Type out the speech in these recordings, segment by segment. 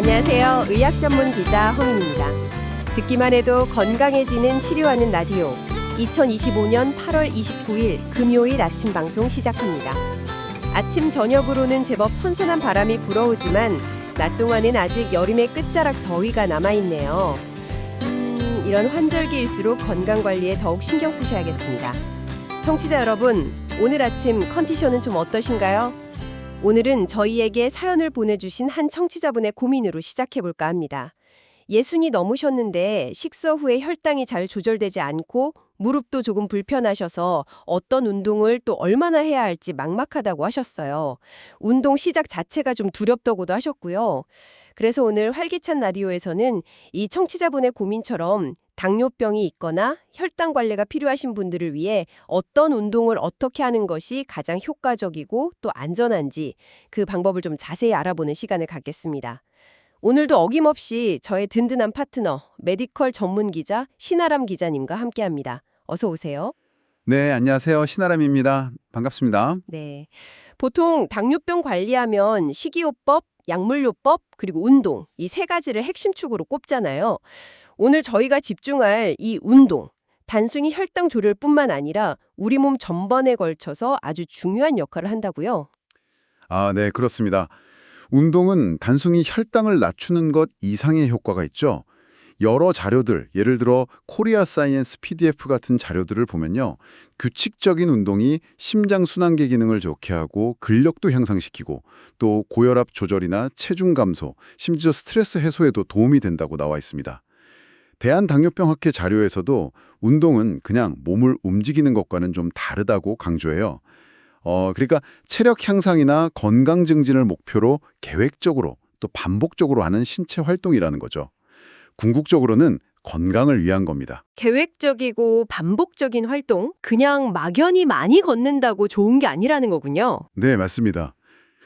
안녕하세요. 의학 전문 기자 허민입니다. 듣기만 해도 건강해지는 치료하는 라디오 2025년 8월 29일 금요일 아침 방송 시작합니다. 아침 저녁으로는 제법 선선한 바람이 불어오지만 낮 동안은 아직 여름의 끝자락 더위가 남아있네요. 이런 환절기일수록 건강관리에 더욱 신경 쓰셔야겠습니다. 청취자 여러분, 오늘 아침 컨디션은 좀 어떠신가요? 오늘은 저희에게 사연을 보내주신 한 청취자분의 고민으로 시작해볼까 합니다. 60이 넘으셨는데 식사 후에 혈당이 잘 조절되지 않고 무릎도 조금 불편하셔서 어떤 운동을 또 얼마나 해야 할지 막막하다고 하셨어요. 운동 시작 자체가 좀 두렵다고도 하셨고요. 그래서 오늘 활기찬 라디오에서는 이 청취자분의 고민처럼 당뇨병이 있거나 혈당 관리가 필요하신 분들을 위해 어떤 운동을 어떻게 하는 것이 가장 효과적이고 또 안전한지 그 방법을 좀 자세히 알아보는 시간을 갖겠습니다. 오늘도 어김없이 저의 든든한 파트너, 메디컬 전문 기자 신아람 기자님과 함께합니다. 어서 오세요. 네, 안녕하세요. 신아람입니다. 반갑습니다. 네, 보통 당뇨병 관리하면 식이요법, 약물요법, 그리고 운동 이 세 가지를 핵심 축으로 꼽잖아요. 오늘 저희가 집중할 이 운동, 단순히 혈당 조절뿐만 아니라 우리 몸 전반에 걸쳐서 아주 중요한 역할을 한다고요. 네, 그렇습니다. 운동은 단순히 혈당을 낮추는 것 이상의 효과가 있죠. 여러 자료들, 예를 들어 코리아 사이언스 PDF 같은 자료들을 보면요. 규칙적인 운동이 심장순환계 기능을 좋게 하고 근력도 향상시키고 또 고혈압 조절이나 체중 감소, 심지어 스트레스 해소에도 도움이 된다고 나와 있습니다. 대한당뇨병학회 자료에서도 운동은 그냥 몸을 움직이는 것과는 좀 다르다고 강조해요. 그러니까 체력 향상이나 건강 증진을 목표로 계획적으로 또 반복적으로 하는 신체 활동이라는 거죠. 궁극적으로는 건강을 위한 겁니다. 계획적이고 반복적인 활동, 그냥 막연히 많이 걷는다고 좋은 게 아니라는 거군요. 네, 맞습니다.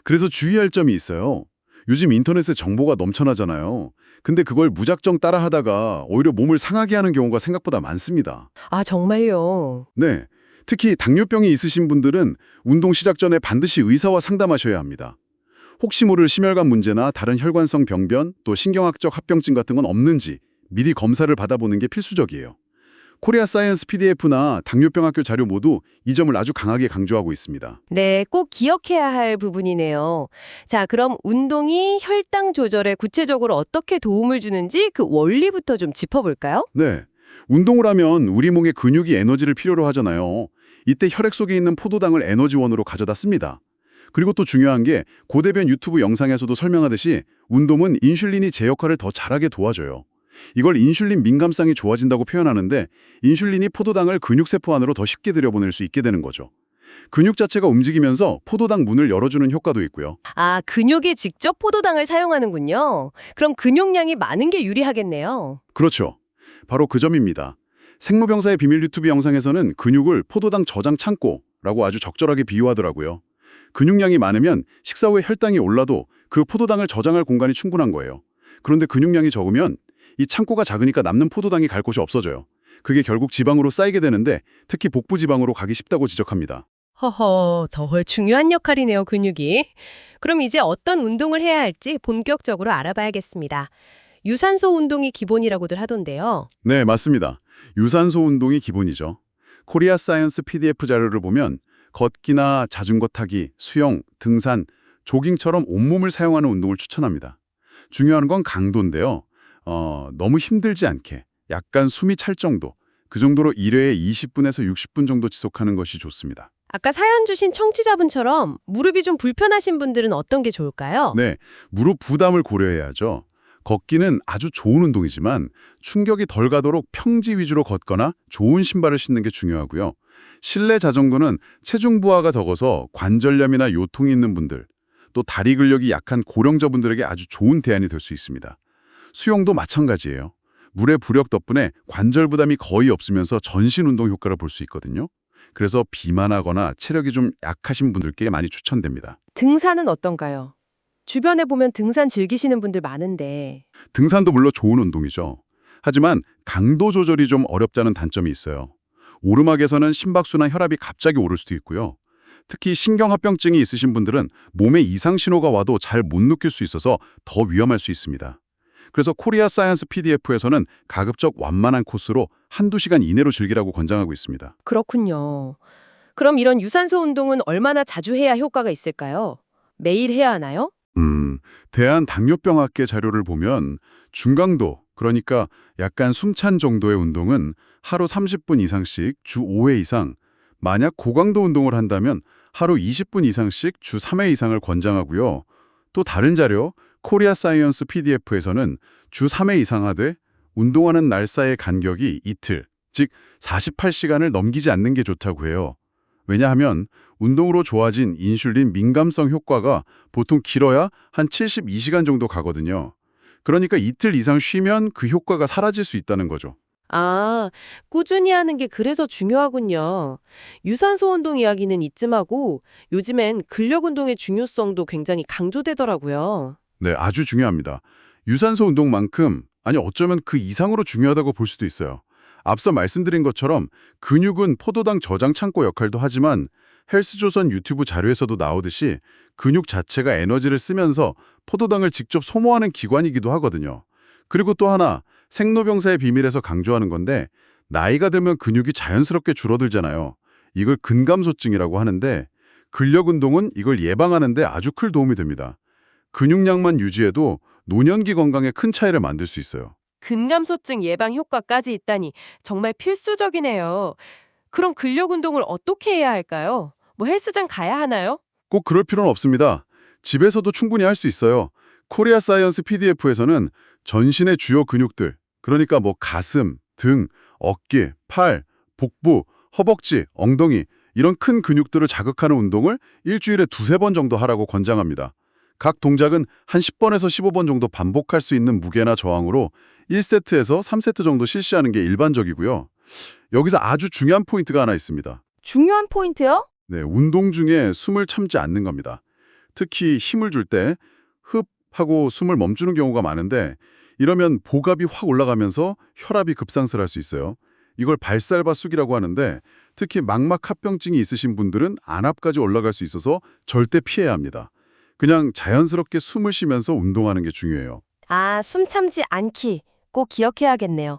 그래서 주의할 점이 있어요. 요즘 인터넷에 정보가 넘쳐나잖아요. 근데 그걸 무작정 따라하다가 오히려 몸을 상하게 하는 경우가 생각보다 많습니다. 아, 정말요? 네, 특히 당뇨병이 있으신 분들은 운동 시작 전에 반드시 의사와 상담하셔야 합니다. 혹시 모를 심혈관 문제나 다른 혈관성 병변, 또 신경학적 합병증 같은 건 없는지 미리 검사를 받아보는 게 필수적이에요. 코리아 사이언스 PDF나 당뇨병학교 자료 모두 이 점을 아주 강하게 강조하고 있습니다. 네, 꼭 기억해야 할 부분이네요. 자, 그럼 운동이 혈당 조절에 구체적으로 어떻게 도움을 주는지 그 원리부터 좀 짚어볼까요? 네, 운동을 하면 우리 몸의 근육이 에너지를 필요로 하잖아요. 이때 혈액 속에 있는 포도당을 에너지원으로 가져다 씁니다. 그리고 또 중요한 게 고대변 유튜브 영상에서도 설명하듯이 운동은 인슐린이 제 역할을 더 잘하게 도와줘요. 이걸 인슐린 민감성이 좋아진다고 표현하는데 인슐린이 포도당을 근육세포 안으로 더 쉽게 들여보낼 수 있게 되는 거죠. 근육 자체가 움직이면서 포도당 문을 열어주는 효과도 있고요. 아, 근육이 직접 포도당을 사용하는군요. 그럼 근육량이 많은 게 유리하겠네요. 그렇죠. 바로 그 점입니다. 생로병사의 비밀 유튜브 영상에서는 근육을 포도당 저장 창고라고 아주 적절하게 비유하더라고요. 근육량이 많으면 식사 후에 혈당이 올라도 그 포도당을 저장할 공간이 충분한 거예요. 그런데 근육량이 적으면 이 창고가 작으니까 남는 포도당이 갈 곳이 없어져요. 그게 결국 지방으로 쌓이게 되는데 특히 복부 지방으로 가기 쉽다고 지적합니다. 허허, 정말 중요한 역할이네요, 근육이. 그럼 이제 어떤 운동을 해야 할지 본격적으로 알아봐야겠습니다. 유산소 운동이 기본이라고들 하던데요. 네, 맞습니다. 유산소 운동이 기본이죠. 코리아 사이언스 PDF 자료를 보면 걷기나 자전거 타기, 수영, 등산, 조깅처럼 온몸을 사용하는 운동을 추천합니다. 중요한 건 강도인데요. 너무 힘들지 않게 약간 숨이 찰 정도, 그 정도로 1회에 20분에서 60분 정도 지속하는 것이 좋습니다. 아까 사연 주신 청취자분처럼 무릎이 좀 불편하신 분들은 어떤 게 좋을까요? 네, 무릎 부담을 고려해야죠. 걷기는 아주 좋은 운동이지만 충격이 덜 가도록 평지 위주로 걷거나 좋은 신발을 신는 게 중요하고요. 실내 자전거는 체중 부하가 적어서 관절염이나 요통이 있는 분들, 또 다리 근력이 약한 고령자분들에게 아주 좋은 대안이 될 수 있습니다. 수영도 마찬가지예요. 물의 부력 덕분에 관절 부담이 거의 없으면서 전신 운동 효과를 볼 수 있거든요. 그래서 비만하거나 체력이 좀 약하신 분들께 많이 추천됩니다. 등산은 어떤가요? 주변에 보면 등산 즐기시는 분들 많은데. 등산도 물론 좋은 운동이죠. 하지만 강도 조절이 좀 어렵다는 단점이 있어요. 오르막에서는 심박수나 혈압이 갑자기 오를 수도 있고요. 특히 신경합병증이 있으신 분들은 몸에 이상 신호가 와도 잘 못 느낄 수 있어서 더 위험할 수 있습니다. 그래서 코리아 사이언스 PDF에서는 가급적 완만한 코스로 한두 시간 이내로 즐기라고 권장하고 있습니다. 그렇군요. 그럼 이런 유산소 운동은 얼마나 자주 해야 효과가 있을까요? 매일 해야 하나요? 대한당뇨병학회 자료를 보면 중강도, 그러니까 약간 숨찬 정도의 운동은 하루 30분 이상씩 주 5회 이상, 만약 고강도 운동을 한다면 하루 20분 이상씩 주 3회 이상을 권장하고요. 또 다른 자료, 코리아 사이언스 PDF에서는 주 3회 이상 하되 운동하는 날 사이의 간격이 이틀, 즉 48시간을 넘기지 않는 게 좋다고 해요. 왜냐하면 운동으로 좋아진 인슐린 민감성 효과가 보통 길어야 한 72시간 정도 가거든요. 그러니까 이틀 이상 쉬면 그 효과가 사라질 수 있다는 거죠. 아, 꾸준히 하는 게 그래서 중요하군요. 유산소 운동 이야기는 이쯤 하고 요즘엔 근력 운동의 중요성도 굉장히 강조되더라고요. 네, 아주 중요합니다. 유산소 운동만큼, 아니 어쩌면 그 이상으로 중요하다고 볼 수도 있어요. 앞서 말씀드린 것처럼 근육은 포도당 저장 창고 역할도 하지만 헬스조선 유튜브 자료에서도 나오듯이 근육 자체가 에너지를 쓰면서 포도당을 직접 소모하는 기관이기도 하거든요. 그리고 또 하나, 생로병사의 비밀에서 강조하는 건데 나이가 들면 근육이 자연스럽게 줄어들잖아요. 이걸 근감소증이라고 하는데 근력 운동은 이걸 예방하는 데 아주 큰 도움이 됩니다. 근육량만 유지해도 노년기 건강에 큰 차이를 만들 수 있어요. 근감소증 예방 효과까지 있다니 정말 필수적이네요. 그럼 근력 운동을 어떻게 해야 할까요? 뭐 헬스장 가야 하나요? 꼭 그럴 필요는 없습니다. 집에서도 충분히 할 수 있어요. 코리아 사이언스 PDF에서는 전신의 주요 근육들, 그러니까 뭐 가슴, 등, 어깨, 팔, 복부, 허벅지, 엉덩이 이런 큰 근육들을 자극하는 운동을 일주일에 두세 번 정도 하라고 권장합니다. 각 동작은 한 10번에서 15번 정도 반복할 수 있는 무게나 저항으로 1세트에서 3세트 정도 실시하는 게 일반적이고요. 여기서 아주 중요한 포인트가 하나 있습니다. 중요한 포인트요? 네, 운동 중에 숨을 참지 않는 겁니다. 특히 힘을 줄 때 흡 하고 숨을 멈추는 경우가 많은데 이러면 복압이 확 올라가면서 혈압이 급상승할 수 있어요. 이걸 발살바숙이라고 하는데 특히 망막합병증이 있으신 분들은 안압까지 올라갈 수 있어서 절대 피해야 합니다. 그냥 자연스럽게 숨을 쉬면서 운동하는 게 중요해요. 아, 숨 참지 않기. 꼭 기억해야겠네요.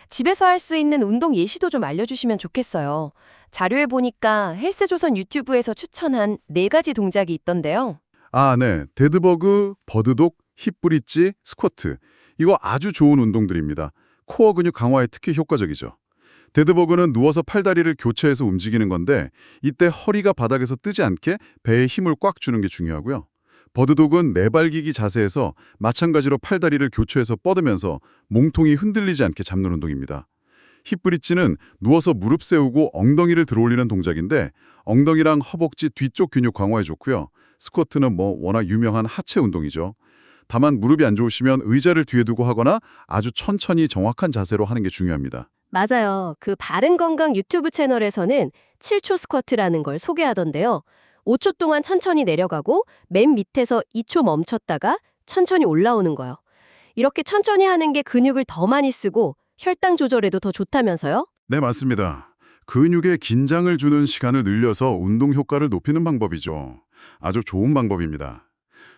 집에서 할 수 있는 운동 예시도 좀 알려주시면 좋겠어요. 자료에 보니까 헬스조선 유튜브에서 추천한 4가지 동작이 있던데요. 아, 네. 데드버그, 버드독, 힙브릿지, 스쿼트. 이거 아주 좋은 운동들입니다. 코어 근육 강화에 특히 효과적이죠. 데드버그는 누워서 팔다리를 교체해서 움직이는 건데 이때 허리가 바닥에서 뜨지 않게 배에 힘을 꽉 주는 게 중요하고요. 버드독은 내발기기 자세에서 마찬가지로 팔다리를 교체해서 뻗으면서 몸통이 흔들리지 않게 잡는 운동입니다. 힙브릿지는 누워서 무릎 세우고 엉덩이를 들어올리는 동작인데 엉덩이랑 허벅지 뒤쪽 근육 강화에 좋고요. 스쿼트는 뭐 워낙 유명한 하체 운동이죠. 다만 무릎이 안 좋으시면 의자를 뒤에 두고 하거나 아주 천천히 정확한 자세로 하는 게 중요합니다. 맞아요. 그 바른건강 유튜브 채널에서는 7초 스쿼트라는 걸 소개하던데요. 5초 동안 천천히 내려가고 맨 밑에서 2초 멈췄다가 천천히 올라오는 거요. 이렇게 천천히 하는 게 근육을 더 많이 쓰고 혈당 조절에도 더 좋다면서요? 네, 맞습니다. 근육에 긴장을 주는 시간을 늘려서 운동 효과를 높이는 방법이죠. 아주 좋은 방법입니다.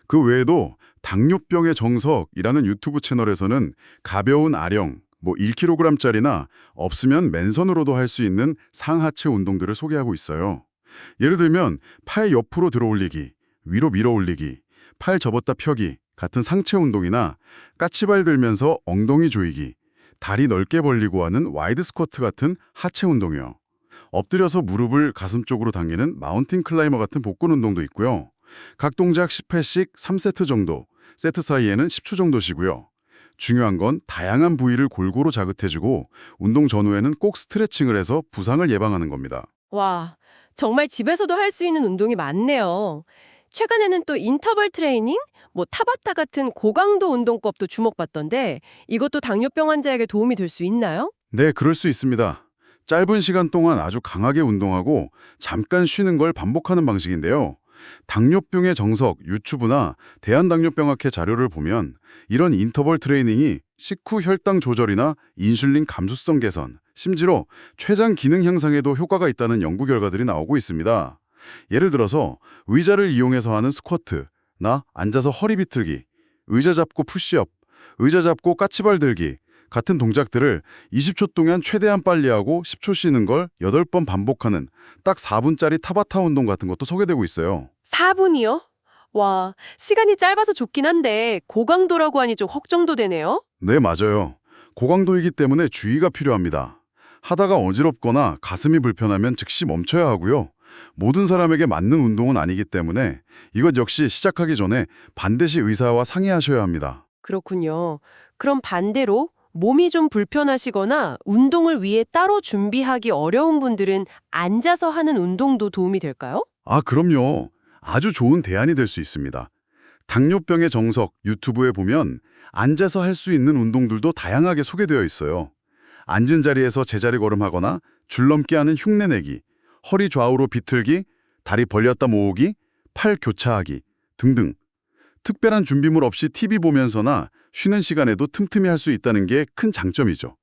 그 외에도 당뇨병의 정석이라는 유튜브 채널에서는 가벼운 아령, 뭐 1kg짜리나 없으면 맨손으로도 할 수 있는 상하체 운동들을 소개하고 있어요. 예를 들면 팔 옆으로 들어올리기, 위로 밀어 올리기, 팔 접었다 펴기 같은 상체 운동이나 까치발 들면서 엉덩이 조이기, 다리 넓게 벌리고 하는 와이드 스쿼트 같은 하체 운동이요. 엎드려서 무릎을 가슴 쪽으로 당기는 마운틴 클라이머 같은 복근 운동도 있고요. 각 동작 10회씩 3세트 정도, 세트 사이에는 10초 정도 쉬고요. 중요한 건 다양한 부위를 골고루 자극해주고 운동 전후에는 꼭 스트레칭을 해서 부상을 예방하는 겁니다. 와, 정말 집에서도 할 수 있는 운동이 많네요. 최근에는 또 인터벌 트레이닝, 뭐 타바타 같은 고강도 운동법도 주목받던데 이것도 당뇨병 환자에게 도움이 될 수 있나요? 네, 그럴 수 있습니다. 짧은 시간 동안 아주 강하게 운동하고 잠깐 쉬는 걸 반복하는 방식인데요. 당뇨병의 정석 유튜브나 대한당뇨병학회 자료를 보면 이런 인터벌 트레이닝이 식후 혈당 조절이나 인슐린 감수성 개선, 심지어 췌장 기능 향상에도 효과가 있다는 연구 결과들이 나오고 있습니다. 예를 들어서 의자를 이용해서 하는 스쿼트나 앉아서 허리 비틀기, 의자 잡고 푸시업, 의자 잡고 까치발 들기 같은 동작들을 20초 동안 최대한 빨리 하고 10초 쉬는 걸 8번 반복하는 딱 4분짜리 타바타 운동 같은 것도 소개되고 있어요. 4분이요? 와, 시간이 짧아서 좋긴 한데 고강도라고 하니 좀 걱정도 되네요. 네, 맞아요. 고강도이기 때문에 주의가 필요합니다. 하다가 어지럽거나 가슴이 불편하면 즉시 멈춰야 하고요. 모든 사람에게 맞는 운동은 아니기 때문에 이것 역시 시작하기 전에 반드시 의사와 상의하셔야 합니다. 그렇군요. 그럼 반대로 몸이 좀 불편하시거나 운동을 위해 따로 준비하기 어려운 분들은 앉아서 하는 운동도 도움이 될까요? 아, 그럼요. 아주 좋은 대안이 될 수 있습니다. 당뇨병의 정석 유튜브에 보면 앉아서 할 수 있는 운동들도 다양하게 소개되어 있어요. 앉은 자리에서 제자리 걸음하거나 줄넘기 하는 흉내내기, 허리 좌우로 비틀기, 다리 벌렸다 모으기, 팔 교차하기 등등. 특별한 준비물 없이 TV 보면서나 쉬는 시간에도 틈틈이 할 수 있다는 게 큰 장점이죠.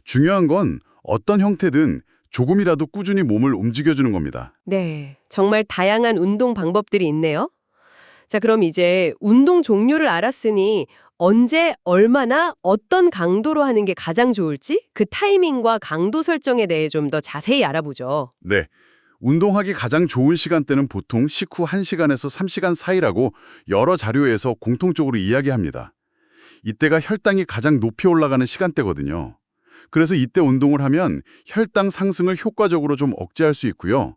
중요한 건 어떤 형태든 조금이라도 꾸준히 몸을 움직여주는 겁니다. 네, 정말 다양한 운동 방법들이 있네요. 자, 그럼 이제 운동 종류를 알았으니 언제, 얼마나, 어떤 강도로 하는 게 가장 좋을지 그 타이밍과 강도 설정에 대해 좀 더 자세히 알아보죠. 네. 운동하기 가장 좋은 시간대는 보통 식후 1시간에서 3시간 사이라고 여러 자료에서 공통적으로 이야기합니다. 이때가 혈당이 가장 높이 올라가는 시간대거든요. 그래서 이때 운동을 하면 혈당 상승을 효과적으로 좀 억제할 수 있고요.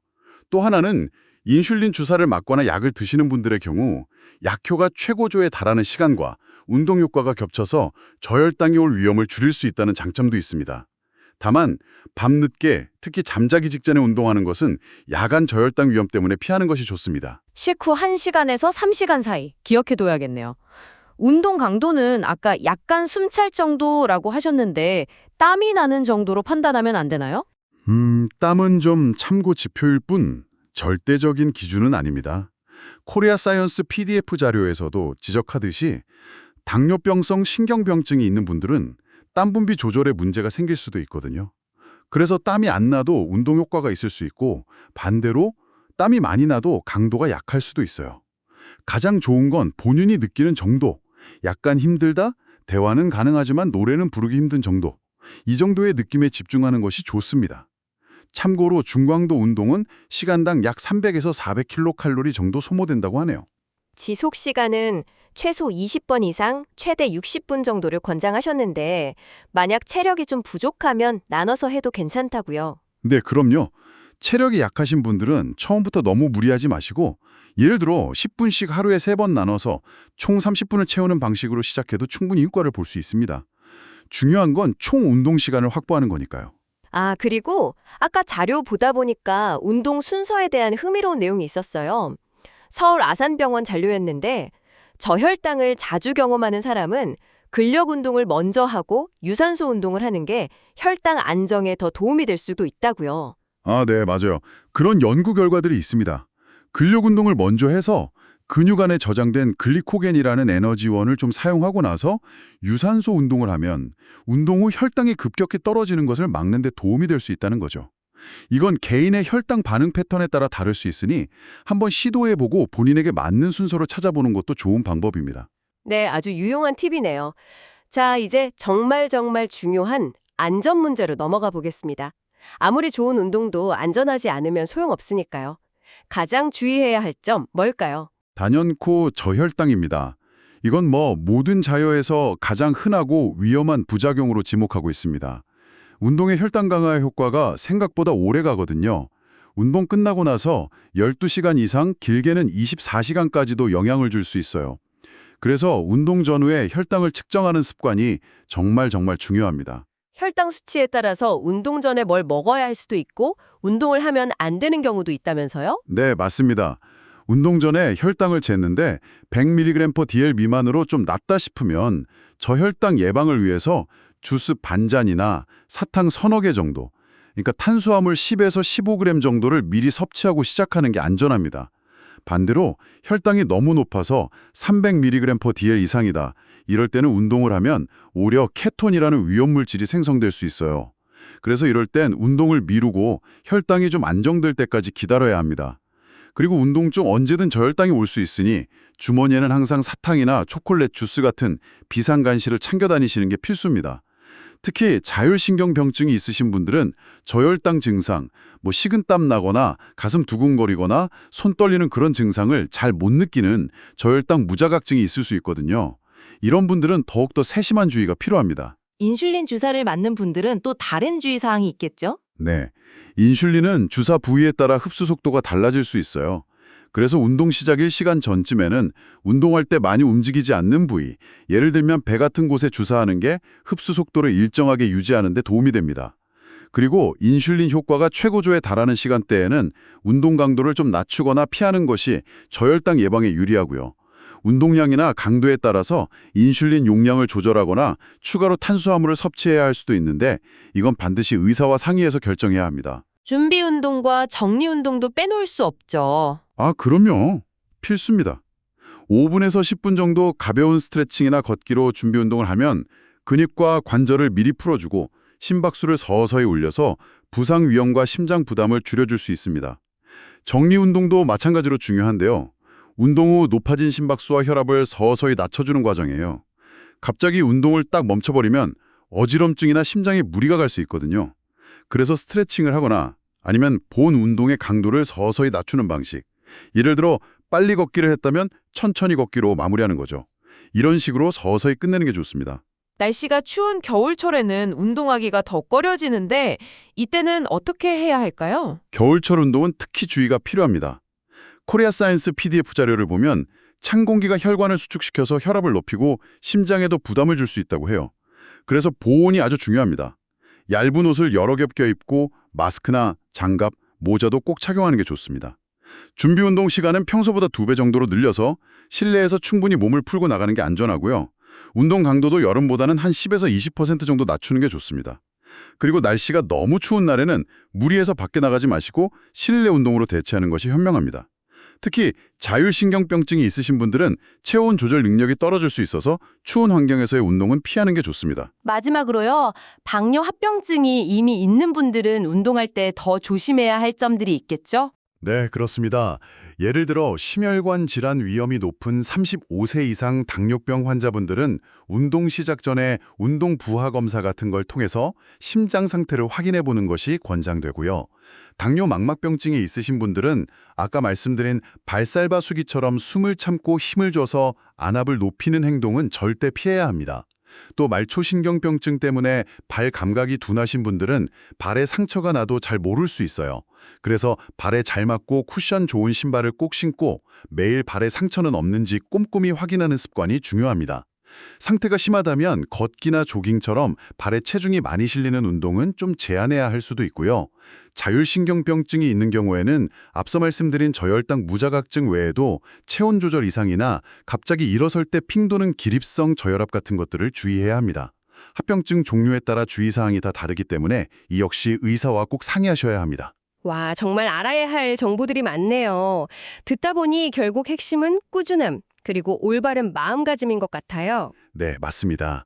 또 하나는 인슐린 주사를 맞거나 약을 드시는 분들의 경우 약효가 최고조에 달하는 시간과 운동 효과가 겹쳐서 저혈당이 올 위험을 줄일 수 있다는 장점도 있습니다. 다만 밤늦게 특히 잠자기 직전에 운동하는 것은 야간 저혈당 위험 때문에 피하는 것이 좋습니다. 식후 1시간에서 3시간 사이 기억해둬야겠네요. 운동 강도는 아까 약간 숨찰 정도라고 하셨는데 땀이 나는 정도로 판단하면 안 되나요? 땀은 좀 참고 지표일 뿐 절대적인 기준은 아닙니다. 코리아 사이언스 PDF 자료에서도 지적하듯이 당뇨병성 신경병증이 있는 분들은 땀 분비 조절에 문제가 생길 수도 있거든요. 그래서 땀이 안 나도 운동 효과가 있을 수 있고 반대로 땀이 많이 나도 강도가 약할 수도 있어요. 가장 좋은 건 본인이 느끼는 정도, 약간 힘들다, 대화는 가능하지만 노래는 부르기 힘든 정도, 이 정도의 느낌에 집중하는 것이 좋습니다. 참고로 중강도 운동은 시간당 약 300에서 400kcal 정도 소모된다고 하네요. 지속 시간은 최소 20번 이상 최대 60분 정도를 권장하셨는데 만약 체력이 좀 부족하면 나눠서 해도 괜찮다고요. 네, 그럼요. 체력이 약하신 분들은 처음부터 너무 무리하지 마시고 예를 들어 10분씩 하루에 3번 나눠서 총 30분을 채우는 방식으로 시작해도 충분히 효과를 볼 수 있습니다. 중요한 건 총 운동 시간을 확보하는 거니까요. 아, 그리고 아까 자료 보다 보니까 운동 순서에 대한 흥미로운 내용이 있었어요. 서울 아산병원 잔료였는데 저혈당을 자주 경험하는 사람은 근력 운동을 먼저 하고 유산소 운동을 하는 게 혈당 안정에 더 도움이 될 수도 있다고요. 아, 네, 맞아요. 그런 연구 결과들이 있습니다. 근력 운동을 먼저 해서 근육 안에 저장된 글리코겐이라는 에너지원을 좀 사용하고 나서 유산소 운동을 하면 운동 후 혈당이 급격히 떨어지는 것을 막는 데 도움이 될 수 있다는 거죠. 이건 개인의 혈당 반응 패턴에 따라 다를 수 있으니 한번 시도해보고 본인에게 맞는 순서를 찾아보는 것도 좋은 방법입니다. 네, 아주 유용한 팁이네요. 자, 이제 정말 중요한 안전 문제로 넘어가 보겠습니다. 아무리 좋은 운동도 안전하지 않으면 소용없으니까요. 가장 주의해야 할 점 뭘까요? 단연코 저혈당입니다. 이건 모든 자여에서 가장 흔하고 위험한 부작용으로 지목하고 있습니다. 운동의 혈당 강화 효과가 생각보다 오래 가거든요. 운동 끝나고 나서 12시간 이상, 길게는 24시간까지도 영향을 줄 수 있어요. 그래서 운동 전후에 혈당을 측정하는 습관이 정말 중요합니다. 혈당 수치에 따라서 운동 전에 뭘 먹어야 할 수도 있고 운동을 하면 안 되는 경우도 있다면서요? 네, 맞습니다. 운동 전에 혈당을 쟀는데 100mg/dl 미만으로 좀 낮다 싶으면 저혈당 예방을 위해서 주스 반잔이나 사탕 서너 개 정도, 그러니까 탄수화물 10에서 15g 정도를 미리 섭취하고 시작하는 게 안전합니다. 반대로 혈당이 너무 높아서 300mg/dl 이상이다. 이럴 때는 운동을 하면 오히려 케톤이라는 위험물질이 생성될 수 있어요. 그래서 이럴 땐 운동을 미루고 혈당이 좀 안정될 때까지 기다려야 합니다. 그리고 운동 중 언제든 저혈당이 올 수 있으니 주머니에는 항상 사탕이나 초콜릿, 주스 같은 비상간식을 챙겨 다니시는 게 필수입니다. 특히 자율신경병증이 있으신 분들은 저혈당 증상, 식은땀 나거나 가슴 두근거리거나 손 떨리는 그런 증상을 잘 못 느끼는 저혈당 무자각증이 있을 수 있거든요. 이런 분들은 더욱더 세심한 주의가 필요합니다. 인슐린 주사를 맞는 분들은 또 다른 주의사항이 있겠죠? 네, 인슐린은 주사 부위에 따라 흡수 속도가 달라질 수 있어요. 그래서 운동 시작 1시간 전쯤에는 운동할 때 많이 움직이지 않는 부위, 예를 들면 배 같은 곳에 주사하는 게 흡수 속도를 일정하게 유지하는 데 도움이 됩니다. 그리고 인슐린 효과가 최고조에 달하는 시간대에는 운동 강도를 좀 낮추거나 피하는 것이 저혈당 예방에 유리하고요. 운동량이나 강도에 따라서 인슐린 용량을 조절하거나 추가로 탄수화물을 섭취해야 할 수도 있는데 이건 반드시 의사와 상의해서 결정해야 합니다. 준비 운동과 정리 운동도 빼놓을 수 없죠. 아, 그럼요. 필수입니다. 5분에서 10분 정도 가벼운 스트레칭이나 걷기로 준비 운동을 하면 근육과 관절을 미리 풀어주고 심박수를 서서히 올려서 부상 위험과 심장 부담을 줄여줄 수 있습니다. 정리 운동도 마찬가지로 중요한데요. 운동 후 높아진 심박수와 혈압을 서서히 낮춰주는 과정이에요. 갑자기 운동을 딱 멈춰버리면 어지럼증이나 심장에 무리가 갈 수 있거든요. 그래서 스트레칭을 하거나 아니면 본 운동의 강도를 서서히 낮추는 방식. 예를 들어 빨리 걷기를 했다면 천천히 걷기로 마무리하는 거죠. 이런 식으로 서서히 끝내는 게 좋습니다. 날씨가 추운 겨울철에는 운동하기가 더 꺼려지는데 이때는 어떻게 해야 할까요? 겨울철 운동은 특히 주의가 필요합니다. 코리아 사이언스 PDF 자료를 보면 찬 공기가 혈관을 수축시켜서 혈압을 높이고 심장에도 부담을 줄 수 있다고 해요. 그래서 보온이 아주 중요합니다. 얇은 옷을 여러 겹 껴입고 마스크나 장갑, 모자도 꼭 착용하는 게 좋습니다. 준비 운동 시간은 평소보다 2배 정도로 늘려서 실내에서 충분히 몸을 풀고 나가는 게 안전하고요. 운동 강도도 여름보다는 한 10에서 20% 정도 낮추는 게 좋습니다. 그리고 날씨가 너무 추운 날에는 무리해서 밖에 나가지 마시고 실내 운동으로 대체하는 것이 현명합니다. 특히 자율신경병증이 있으신 분들은 체온 조절 능력이 떨어질 수 있어서 추운 환경에서의 운동은 피하는 게 좋습니다. 마지막으로요. 당뇨 합병증이 이미 있는 분들은 운동할 때 더 조심해야 할 점들이 있겠죠? 네, 그렇습니다. 예를 들어 심혈관 질환 위험이 높은 35세 이상 당뇨병 환자분들은 운동 시작 전에 운동 부하 검사 같은 걸 통해서 심장 상태를 확인해 보는 것이 권장되고요. 당뇨 망막병증이 있으신 분들은 아까 말씀드린 발살바수기처럼 숨을 참고 힘을 줘서 안압을 높이는 행동은 절대 피해야 합니다. 또 말초신경병증 때문에 발 감각이 둔하신 분들은 발에 상처가 나도 잘 모를 수 있어요. 그래서 발에 잘 맞고 쿠션 좋은 신발을 꼭 신고 매일 발에 상처는 없는지 꼼꼼히 확인하는 습관이 중요합니다. 상태가 심하다면 걷기나 조깅처럼 발에 체중이 많이 실리는 운동은 좀 제한해야 할 수도 있고요. 자율신경병증이 있는 경우에는 앞서 말씀드린 저혈당 무자각증 외에도 체온 조절 이상이나 갑자기 일어설 때 핑 도는 기립성 저혈압 같은 것들을 주의해야 합니다. 합병증 종류에 따라 주의사항이 다 다르기 때문에 이 역시 의사와 꼭 상의하셔야 합니다. 와, 정말 알아야 할 정보들이 많네요. 듣다 보니 결국 핵심은 꾸준함, 그리고 올바른 마음가짐인 것 같아요. 네, 맞습니다.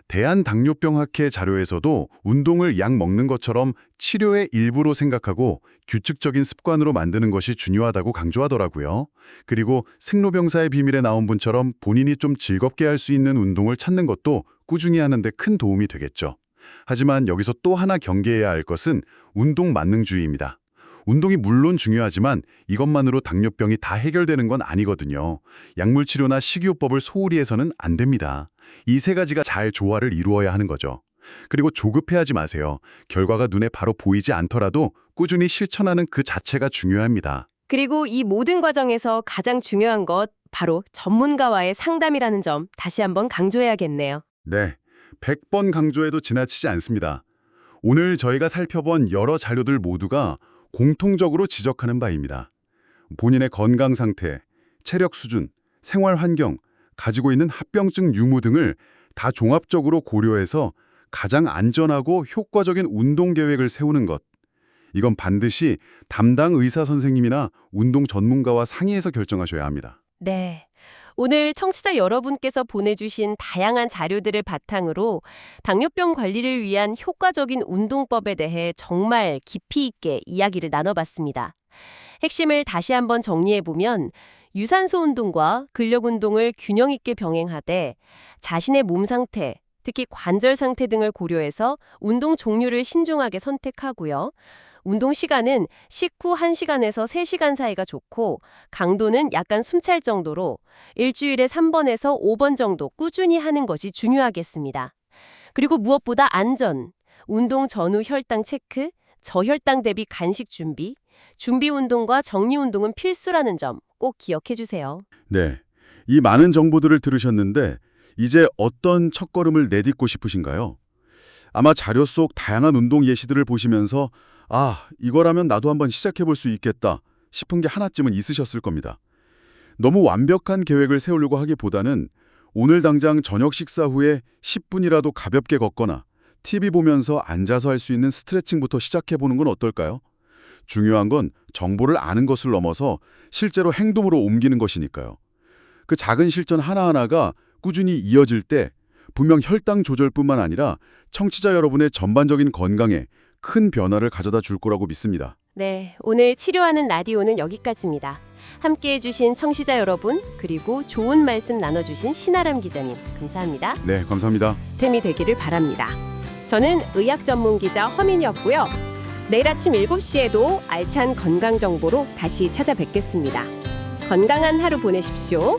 대한당뇨병학회 자료에서도 운동을 약 먹는 것처럼 치료의 일부로 생각하고 규칙적인 습관으로 만드는 것이 중요하다고 강조하더라고요. 그리고 생로병사의 비밀에 나온 분처럼 본인이 좀 즐겁게 할 수 있는 운동을 찾는 것도 꾸준히 하는 데 큰 도움이 되겠죠. 하지만 여기서 또 하나 경계해야 할 것은 운동 만능주의입니다. 운동이 물론 중요하지만 이것만으로 당뇨병이 다 해결되는 건 아니거든요. 약물 치료나 식이요법을 소홀히 해서는 안 됩니다. 이 세 가지가 잘 조화를 이루어야 하는 거죠. 그리고 조급해하지 마세요. 결과가 눈에 바로 보이지 않더라도 꾸준히 실천하는 그 자체가 중요합니다. 그리고 이 모든 과정에서 가장 중요한 것, 바로 전문가와의 상담이라는 점 다시 한번 강조해야겠네요. 네, 100번 강조해도 지나치지 않습니다. 오늘 저희가 살펴본 여러 자료들 모두가 공통적으로 지적하는 바입니다. 본인의 건강 상태, 체력 수준, 생활 환경, 가지고 있는 합병증 유무 등을 다 종합적으로 고려해서 가장 안전하고 효과적인 운동 계획을 세우는 것. 이건 반드시 담당 의사 선생님이나 운동 전문가와 상의해서 결정하셔야 합니다. 네. 오늘 청취자 여러분께서 보내주신 다양한 자료들을 바탕으로 당뇨병 관리를 위한 효과적인 운동법에 대해 정말 깊이 있게 이야기를 나눠봤습니다. 핵심을 다시 한번 정리해보면 유산소 운동과 근력 운동을 균형 있게 병행하되 자신의 몸 상태, 특히 관절 상태 등을 고려해서 운동 종류를 신중하게 선택하고요. 운동 시간은 식후 1시간에서 3시간 사이가 좋고 강도는 약간 숨찰 정도로 일주일에 3번에서 5번 정도 꾸준히 하는 것이 중요하겠습니다. 그리고 무엇보다 안전, 운동 전후 혈당 체크, 저혈당 대비 간식 준비, 준비 운동과 정리 운동은 필수라는 점 꼭 기억해 주세요. 네. 이 많은 정보들을 들으셨는데 이제 어떤 첫걸음을 내딛고 싶으신가요? 아마 자료 속 다양한 운동 예시들을 보시면서 아, 이거라면 나도 한번 시작해 볼 수 있겠다 싶은 게 하나쯤은 있으셨을 겁니다. 너무 완벽한 계획을 세우려고 하기보다는 오늘 당장 저녁 식사 후에 10분이라도 가볍게 걷거나 TV 보면서 앉아서 할 수 있는 스트레칭부터 시작해 보는 건 어떨까요? 중요한 건 정보를 아는 것을 넘어서 실제로 행동으로 옮기는 것이니까요. 그 작은 실천 하나하나가 꾸준히 이어질 때 분명 혈당 조절뿐만 아니라 청취자 여러분의 전반적인 건강에 큰 변화를 가져다 줄 거라고 믿습니다. 네, 오늘 치료하는 라디오는 여기까지입니다. 함께해 주신 청취자 여러분, 그리고 좋은 말씀 나눠주신 신아람 기자님, 감사합니다. 네, 감사합니다. 템이 되기를 바랍니다. 저는 의학 전문 기자 허민이었고요. 내일 아침 7시에도 알찬 건강 정보로 다시 찾아뵙겠습니다. 건강한 하루 보내십시오.